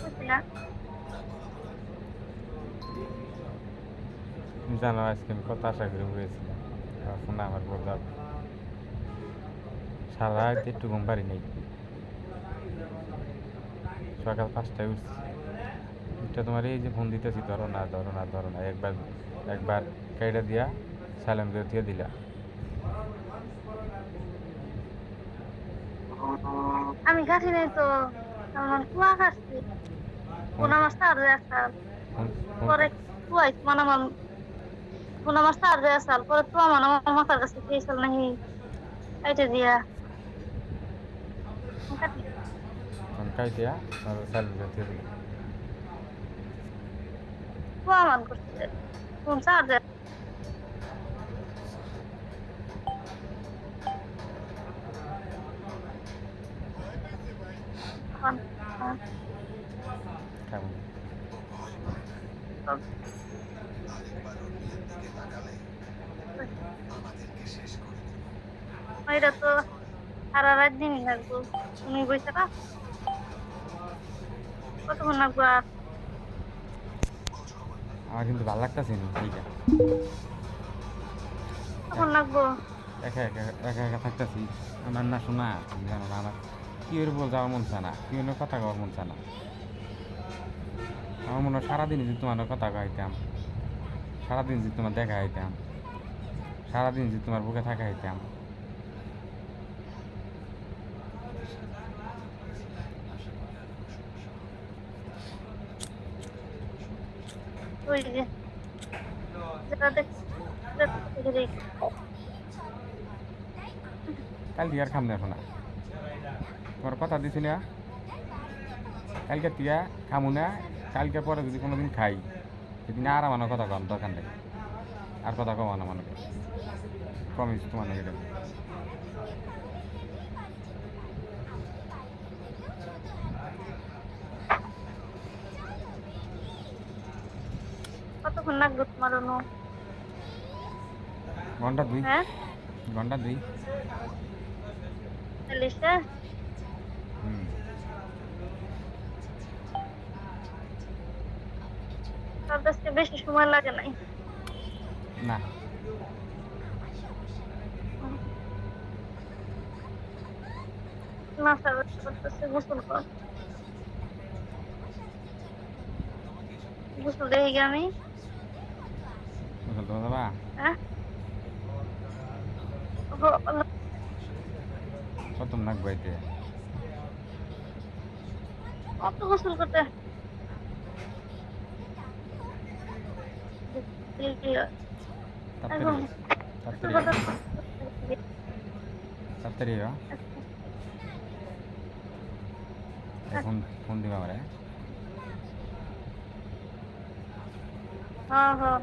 বুঝছি না। জানো আজকে আমি কত আশা করে বলেছিলাম ফোন আমার বল যাবে সারা রাত একটু ঘুম পারি নাই সকাল 5টায় উঠছি এটা তোমার এই যে ফোন দিতেছি ধরো না ধরো না ধরো না একবার একবার কেটে দিয়া সাইলেন্ট করে দিয়ে দিলা আমি কাটি নাই তো, আমার কুয়া কাটছি। ফোন পোনা মাছ আর আসাল ফোন ফোন পরে কুয়াই মানে আমার পোনা মাছ আর আসাল পরে তো আমার আমার মাথার কাছে খেয়েছিল নাকি কাইটে দিয়া কাটি ফোন কাটিয়া সাইলেন্ট করে দিয়ে দিলা কুয়া মান করছে কোন চার কেমন এটা তো সারা রাত দিনই লাগবো। তুমি বইছে না কতক্ষণ লাগবো আর আমার কিন্তু ভালো লাগতেছে না এইটা কতক্ষণ লাগবো। একা একা একা একা থাকতেছি আমার না শোনা জানো না আমার কি ওর বল যাওয়ার মন চায় না কি ওর কথা কওয়ার মন চায় না আমার মনে হয় সারাদিন যদি তোমার কথা গাইতাম সারাদিন যদি তোমার দেখা হইতাম সারাদিন যদি তোমার বুকে থাকা হইতাম ওই যে যেটা দেখছি কালকে আর খাম দেখো না তোমার কথা দিছি না কালকে তিয়া খামু না কালকে পরে যদি কোনো দিন খাই সেদিন আর আমার কথা কম দরকার নেই আর কথা কম না মনে প্রমিস তোমার এটা কতক্ষণ লাগবে তোমার অনু। ঘন্টা দুই হ্যাঁ ঘন্টা দুই চল্লিশে হুম তার কাছে বেশি সময় লাগে নাই। না নাস্তা করতেছে গোসল কর গোসল দেখি গে আমি। বুঝল তোমার বাবা হ্যাঁ কত নাক বাইতে কত গোসল করতে এখন তাড়াতাড়ি গোসল তাড়াতাড়ি করতে তাড়াতাড়ি ফোন ফোন দিবা আমারে হ্যাঁ হ্যাঁ